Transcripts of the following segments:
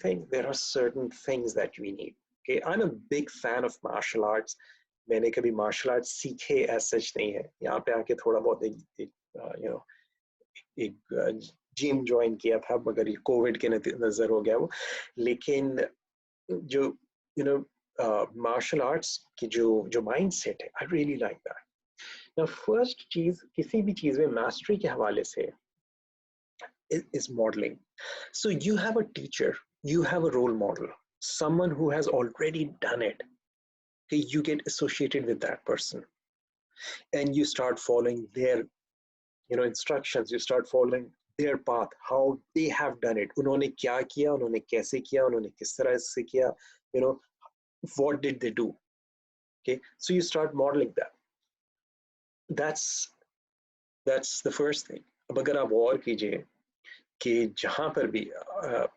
think there are certain things that we need. Okay, I'm a big fan of martial arts. मैंने कभी martial arts सीखे as such नहीं है. यहाँ पे आके थोड़ा बहुत you know एक जिम ज्वाइन किया था, मगर ये कोविड के नजर हो गया वो. लेकिन जो you know martial arts की जो mindset है, I really like that. Now first चीज किसी भी चीज में mastery के हवाले से is modeling. So you have a teacher, you have a role model, someone who has already done it. Okay, you get associated with that person and you start following their instructions, you start following their path, how they have done it. उन्होंने क्या किया, उन्होंने कैसे किया, उन्होंने किस तरह से किया, what did they do. Okay, so you start modeling that. That's the first thing. अब अगर आप और कीजिए कि जहां पर भी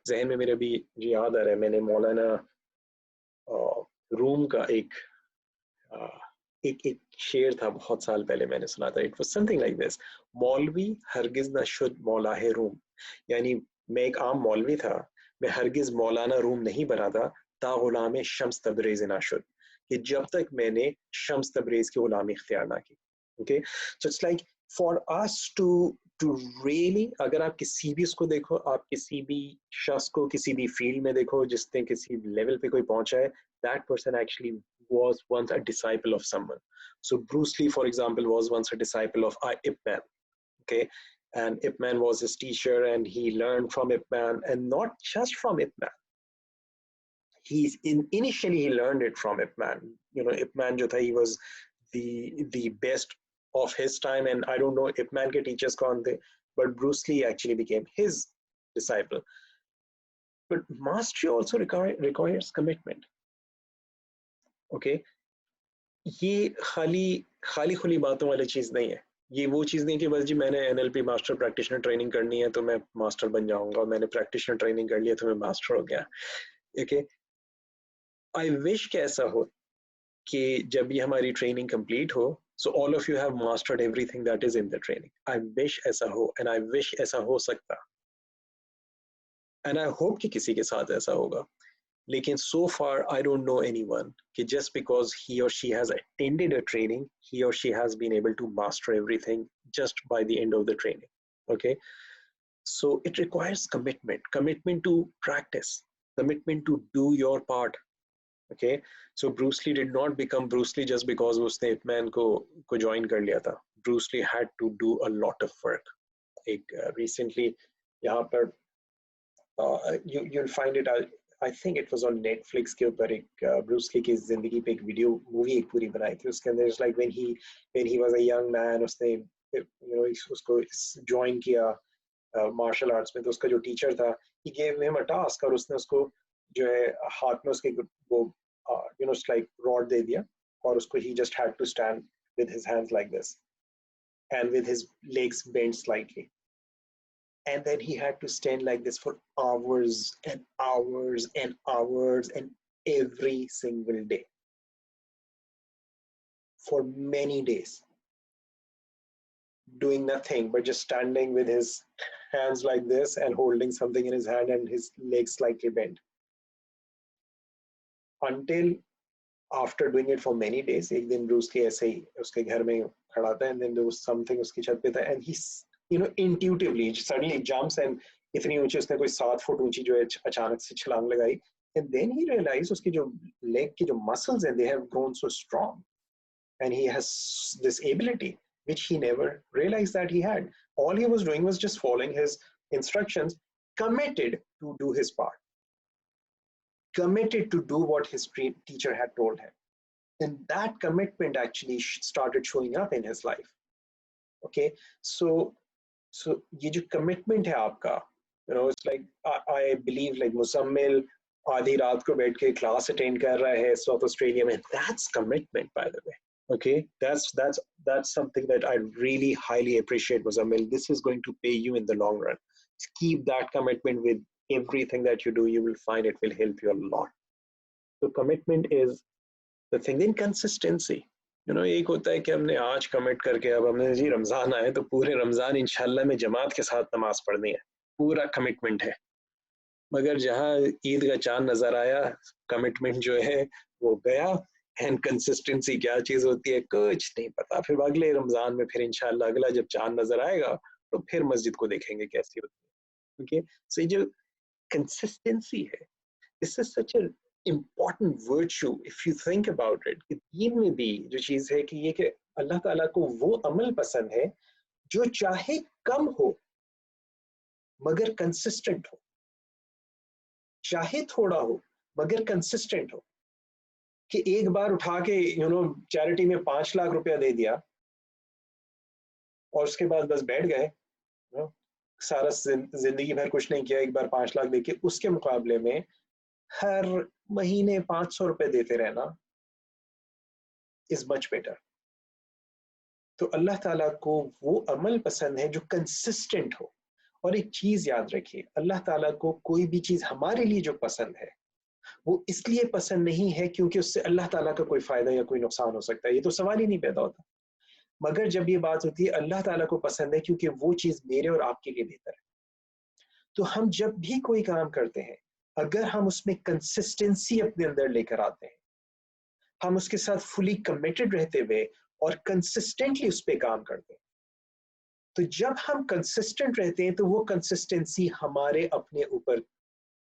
जहन में मेरे भी याद आ रहा है, मैंने मौलाना रूम का एक शेर था, बहुत साल पहले मैंने सुना था. It was something like this: मौलवी हरगिज न शुद मौला है रूम. यानी मैं एक आम मौलवी था, मैं हरगिज मौलाना रूम नहीं बना था ता गुलाम शम्स तबरेज ना शुद, कि जब तक मैंने शम्स तबरेज की गुलामी इख्तियार ना की. Okay, so it's like for us to really, अगर आप किसी भी उसको देखो, आप किसी भी शख्स को किसी भी फील्ड में देखो जिसने किसी लेवल पे कोई पहुंचा है, that person actually was once a disciple of someone. So Bruce Lee, for example, was once a disciple of Ip Man. Okay, and Ip Man was his teacher, and he learned from Ip Man, and not just from Ip Man. Initially he learned it from Ip Man. Ip Man jo tha, he was the best of his time, and I don't know Ip Man ke teachers kaun the, but Bruce Lee actually became his disciple. But mastery also requires commitment. Okay, ये खाली खुली बातों वाली चीज नहीं है. ये वो चीज नहीं कि बस जी मैंने NLP मास्टर प्रैक्टिशनर ट्रेनिंग करनी है तो मैं मास्टर बन जाऊंगा, और मैंने प्रैक्टिशनर ट्रेनिंग कर लिया तो मैं मास्टर हो गया. ओके, आई विश कि ऐसा हो कि जब ये हमारी ट्रेनिंग कंप्लीट हो, so all of you have mastered everything that is in the training. I wish ऐसा हो, and I wish ऐसा हो सकता, and I hope कि किसी के साथ ऐसा होगा. लेकिन so far I don't know anyone कि just because he or she has attended a training, he or she has been able to master everything just by the end of the training. Okay, so it requires commitment to practice, commitment to do your part. Okay, so Bruce Lee did not become Bruce Lee just because उसने Ip Man को join कर लिया था. Bruce Lee had to do a lot of work. एक recently यहाँ पर you'll find it. I think it was on Netflix के ऊपर एक Bruce Lee की जिंदगी पे एक वीडियो मूवी एक पूरी बनाई थी. उसके अंदर like when he was a young man, उसने उसको join किया martial arts में, तो उसका जो teacher था, he gave him a task, और उसने उसको जो है हाथ में उसके वो it's like rod दे दिया, और उसको he just had to stand with his hands like this and with his legs bent slightly, and then he had to stand like this for hours and hours and hours, and every single day for many days, doing nothing but just standing with his hands like this and holding something in his hand and his legs slightly bent, until after doing it for many days, एक दिन Bruce Lee ऐसे ही उसके घर में खड़ा था, and then there was something उसकी छत पे था, and he intuitively suddenly jumps, and इतनी ऊंची उसने कोई 7 फुट ऊंची जो है अचानक से छलांग लगाई, and then he realized उसकी जो leg की जो muscles हैं, they have grown so strong, and he has this ability which he never realized that he had. All he was doing was just following his instructions, committed to do his part, committed to do what his teacher had told him, and that commitment actually started showing up in his life. Okay, so ये जो commitment है आपका, it's like I believe like Muzammil आधी रात को बैठ के class attend कर रहा है South Australia में, that's commitment, by the way. Okay, that's something that I really highly appreciate, Muzammil. This is going to pay you in the long run. Keep that commitment with everything that you do. You will find it will help you a lot. So commitment is the thing. Then consistency. एक होता है कि हमने आज commit करके अब हमने जी रमजान आए तो पूरे रमजान इंशाल्लाह में जमात के साथ नमाज पढ़नी है, पूरा कमिटमेंट है. मगर जहाँ ईद का चांद नजर आया, कमिटमेंट जो है वो गया। एंड कंसिस्टेंसी क्या चीज होती है कुछ नहीं पता। फिर अगले रमजान में फिर इंशाल्लाह अगला जब चांद नजर आएगा तो फिर मस्जिद को देखेंगे कैसी होती है। ओके, सो ये जो कंसिस्टेंसी है, this is such a important virtue if you think about it. कि दीन में भी जो चीज है कि ये कि अल्लाह ताला को वो अमल पसंद है जो चाहे कम हो मगर कंसिस्टेंट हो, चाहे थोड़ा हो मगर कंसिस्टेंट हो। कि एक बार उठा के चैरिटी में 5 लाख रुपया दे दिया और उसके बाद बस बैठ गए, सारा जिंदगी भर कुछ नहीं किया, एक बार 5 लाख देके, उसके मुकाबले में हर महीने 500 रुपए देते रहना इज मच बेटर। तो अल्लाह ताला को वो अमल पसंद है जो कंसिस्टेंट हो। और एक चीज याद रखिए, अल्लाह ताला को कोई भी चीज हमारे लिए जो पसंद है वो इसलिए पसंद नहीं है क्योंकि उससे अल्लाह ताला का कोई फायदा या कोई नुकसान हो सकता है, ये तो सवाल ही नहीं पैदा होता। मगर जब ये बात होती है अल्लाह ताला को पसंद है क्योंकि वो चीज मेरे और आपके लिए बेहतर है। तो हम जब भी कोई काम करते हैं, अगर हम उसमें कंसिस्टेंसी अपने अंदर लेकर आते हैं, हम उसके साथ फुली कमिटेड रहते हुए और कंसिस्टेंटली उस पर काम करते हैं, तो जब हम कंसिस्टेंट रहते हैं तो वो कंसिस्टेंसी हमारे अपने ऊपर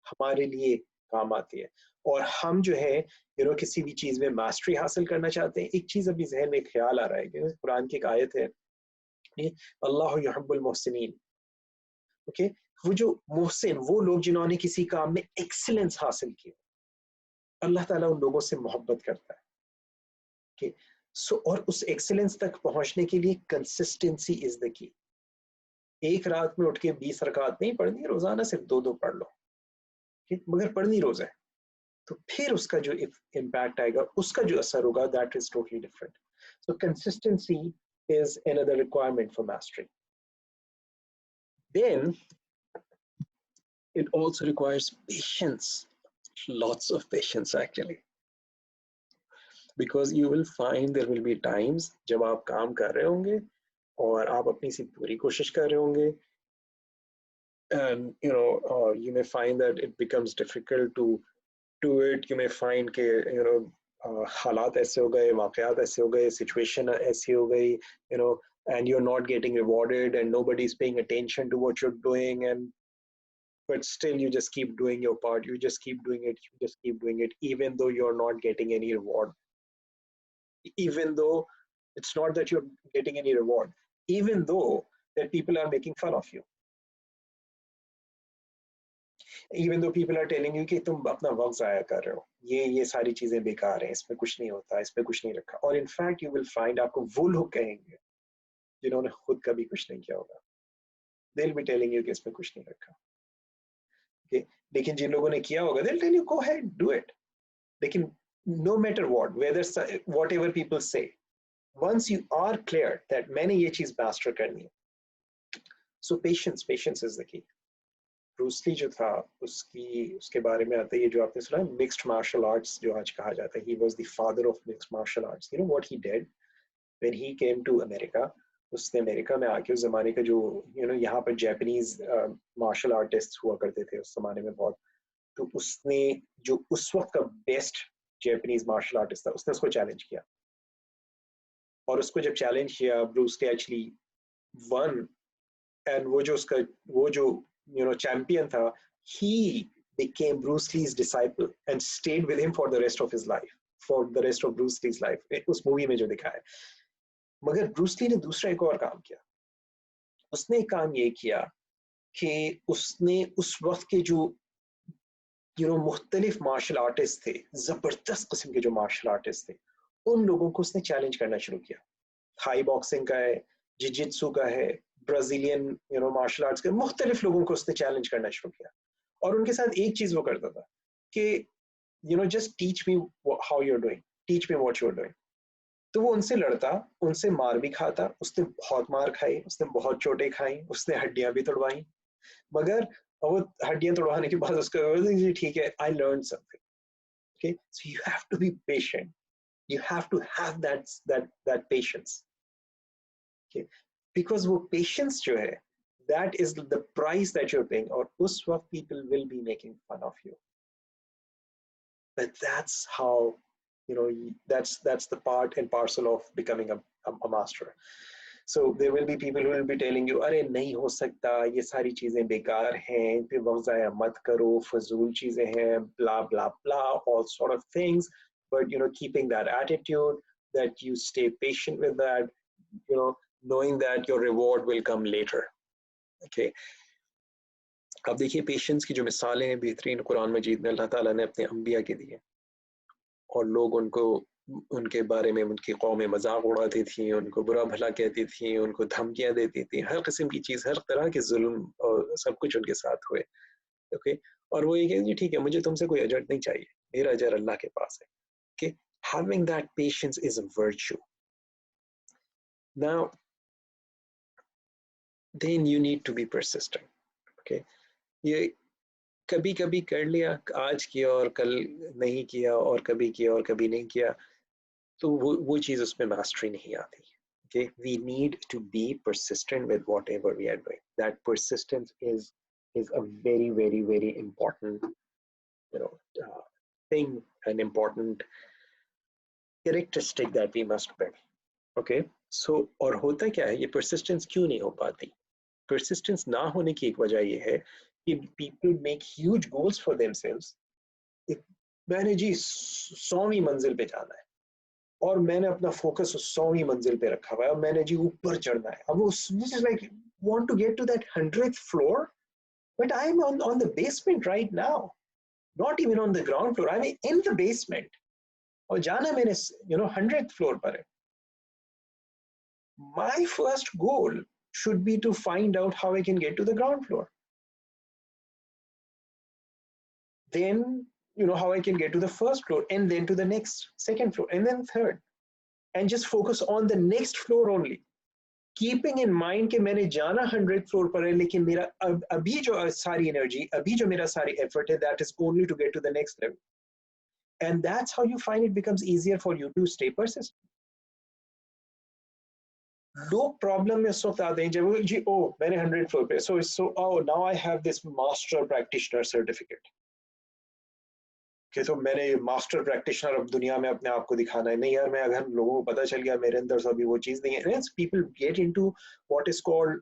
हमारे लिए काम आती है। और हम जो है किसी भी चीज में मास्टरी हासिल करना चाहते हैं। एक चीज अभी जहन में ख्याल आ रहा है कि कुरान की एक आयत है, अल्लाह युहिब्बुल मुहसिनीन। ओके, वो जो मुहसिन, वो लोग जिन्होंने किसी काम में एक्सीलेंस हासिल की, अल्लाह ताला उन लोगों से मोहब्बत करता है। ओके, सो और उस एक्सीलेंस तक पहुंचने के लिए कंसिस्टेंसी इज द की। एक रात में उठ के 20 रकात नहीं पढ़नी, रोजाना सिर्फ 2-2 पढ़ लो, मगर पढ़नी रोज है, तो फिर उसका जो इम्पैक्ट आएगा, उसका जो असर होगा, that is totally different. So consistency is another requirement for mastery. Then it also requires patience, lots of patience actually, because you will find there will be times जब आप काम कर रहे होंगे और आप अपनी सी पूरी कोशिश कर रहे होंगे, and you may find that it becomes difficult to do it. You may find के हालात ऐसे हो गए, वाक़यात ऐसे हो गए, सिचुएशन ऐसी हो गई, and you're not getting rewarded and nobody is paying attention to what you're doing, and but still you just keep doing your part, you just keep doing it, you just keep doing it, even though you're not getting any reward, even though it's not that you're getting any reward, even though that people are making fun of you, even though people are telling you कि तुम अपना वक्त जाया कर रहे हो, ये सारी चीजें बेकार हैं, इसमें कुछ नहीं होता, इसमें कुछ नहीं रखा। और इनफैक्ट यू विल फाइंड, आपको वो लोग कहेंगे जिन्होंने खुद कभी कुछ नहीं किया होगा, they will be telling you कि इसमें कुछ नहीं रखा। okay? लेकिन जिन लोगों ने किया होगा, they will tell you go ahead do it. लेकिन no matter what, whether whatever people say, once you are clear that मैंने ये चीज मास्टर करनी है, so patience is the key. Bruce Lee जो था, उसके बारे में आता है, ये जो आपने सुना मिक्स्ड मार्शल आर्ट्स जो आज कहा जाता है, he was the father of mixed martial arts. You know what he did when he came to America? उसने अमेरिका में आके उस जमाने का जो यहाँ पर जापानीज मार्शल आर्टिस्ट हुआ करते थे उस जमाने में बहुत, तो उसने जो उस वक्त का बेस्ट जापानीज मार्शल आर्टिस्ट था, उसने उसको चैलेंज किया। और उसको जब चैलेंज किया, Bruce Lee actually won, and वो जो चैंपियन था, he became Bruce Lee's disciple and stayed with him for the rest of his life, for the rest of Bruce Lee's life, उस मूवी में जो दिखा है। मगर ब्रूस ली ने दूसरा एक और काम किया। उसने एक काम ये किया कि उसने उस वक्त के जो मुख्तलिफ मार्शल आर्टिस्ट थे, जबरदस्त किस्म के जो मार्शल आर्टिस्ट थे, उन लोगों को उसने चैलेंज करना शुरू किया। थाई बॉक्सिंग का है, जिजित्सु का है, ब्राजीलियन मार्शल आर्ट्स के मुख्तलिफ लोगों को उसने चैलेंज करना शुरू किया। और उनके साथ एक चीज वो करता था कि just teach me how you are doing, teach me what you are doing. तो वो उनसे लड़ता, उनसे मार भी खाता, उसने बहुत मार खाई, उसने बहुत चोटें खाई, उसने हड्डियां भी तोड़वाई, मगर वो हड्डियां तोड़वाने के बाद उसका ठीक है, I learn something. Okay, so you have to be patient, you have to have that patience, okay? Because वो patience जो है that is the price that you're paying. Or us waqt people will be making fun of you. But that's how, that's the part and parcel of becoming a master. So there will be people who will be telling you, अरे नहीं हो सकता, ये सारी चीजें बेकार हैं, फिर वक्त ज़ाया मत करो, फजूल चीजें हैं, blah blah blah, all sort of things. But keeping that attitude, that you stay patient with that, knowing that your reward will come later. Okay. अब देखिए पेशेंस की जो मिसालें हैं बेहतरीन कुरान मजीद में अल्लाह ताला ने अपने अंबिया के दिए, और लोग उनके बारे में उनकी कौमें मजाक उड़ाती थी, उनको बुरा भला कहती थी, उनको धमकियां देती थी, हर किस्म की चीज़, हर तरह के जुल्म और सब कुछ उनके साथ हुए. ओके. और वो ये कहते ठीक है, मुझे तुमसे कोई अजर नहीं चाहिए, मेरा अजर अल्लाह के पास है. Okay. Having that patience is a virtue. Now then you need to be persistent. Okay. ये कभी कभी कर लिया, आज किया और कल नहीं किया, और कभी किया और कभी नहीं किया, तो वो चीज़ उसमें मास्टरी नहीं आती. Okay, we need to be persistent with whatever we are doing. That persistence is a very very very important thing, an important characteristic that we must build. Okay, so और होता क्या है, ये persistence क्यों नहीं हो पाती? Persistence ना होने की एक वजह ये है कि people make huge goals for themselves. मैंने जी 100वीं मंजिल पे जाना है, और मैंने अपना फोकस उस 100वीं मंजिल पे रखा हुआ है, और मैंने जी ऊपर चढ़ना है. अब वो this is like want to get to that 100th floor, but I am on the basement right now, not even on the ground floor. I am in the basement, और जाना मैंने 100th floor पर है. My first goal should be to find out how I can get to the ground floor. Then how I can get to the first floor, and then to the next, second floor, and then third, and just focus on the next floor only, keeping in mind कि मैंने जाना 100th floor पर है, लेकिन मेरा अभी जो सारी energy, अभी जो मेरा सारी effort है, that is only to get to the next level. And that's how you find it becomes easier for you to stay persistent. लोग प्रॉब्लम में उस वक्त आते हैं जब जी मैंने 100th floor पे, so now I have this master practitioner certificate. कि तो मैंने मास्टर प्रैक्टिशनर अब दुनिया में अपने आप को दिखाना है. नहीं यार, मैं अगर लोगों को पता चल गया मेरे अंदर अभी वो चीज़ नहीं है. People get into what is called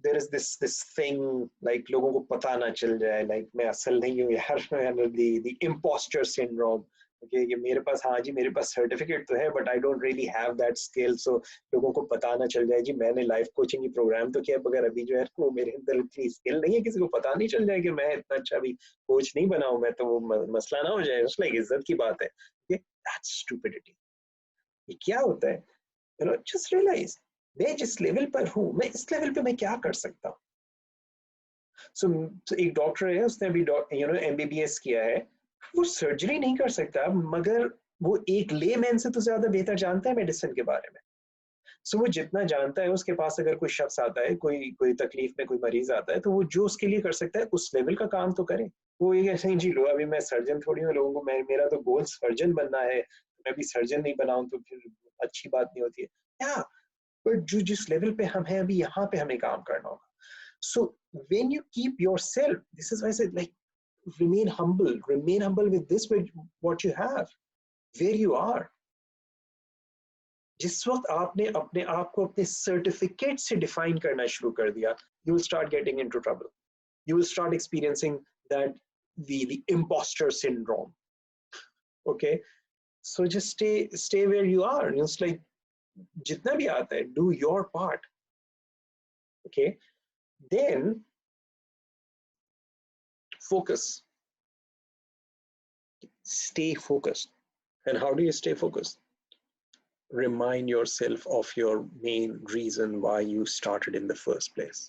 there is this thing like लोगों को पता ना चल जाए, like मैं असल नहीं हूँ यार, the imposter syndrome. Okay, कि मेरे पास, हाँ जी मेरे पास सर्टिफिकेट तो है, but I don't really have that skill, so लोगों को पता ना चल जाए जी मैंने लाइफ कोचिंग की प्रोग्राम तो किया, मगर अभी जो है वो मेरे अंदर उतनी स्किल नहीं है, किसी को पता नहीं चल जाए कि मैं इतना अच्छा अभी कोच नहीं बना हूँ मैं, तो वो मसला ना हो जाए. उस लाइक इज्जत की बात है. That's stupidity. ये क्या होता है? जस्ट रियलाइज मैं जिस लेवल पर हूँ, मैं इस लेवल पे मैं क्या कर सकता हूँ. सो एक डॉक्टर है, उसने अभी MBBS किया है, वो सर्जरी नहीं कर सकता, मगर वो एक लेमैन से तो ज्यादा बेहतर जानता है मेडिसिन के बारे में. सो वो जितना जानता है, उसके पास अगर कोई शख्स आता है, कोई तकलीफ में कोई मरीज आता है, तो वो जो उसके लिए कर सकता है उस लेवल का काम तो करे. वो ये ऐसे ही जी लो, अभी मैं सर्जन थोड़ी हूँ, लोगों को मेरा तो गोल सर्जन बनना है, मैं भी सर्जन नहीं बनाऊं तो फिर अच्छी बात नहीं होती है. या बट जो जिस लेवल पे हम हैं अभी, यहाँ पे हमें काम करना होगा. So when you keep yourself, this is why I said like remain humble with this, with what you have, where you are. जिस वक्त आपने अपने आप को अपने सर्टिफिकेट से डिफाइन करना शुरू कर दिया, you will start getting into trouble. You will start experiencing that the imposter syndrome. Okay, so just stay where you are. It's like जितना भी आता है, do your part. Okay, then focus. Stay focused. And how do you stay focused? Remind yourself of your main reason why you started in the first place.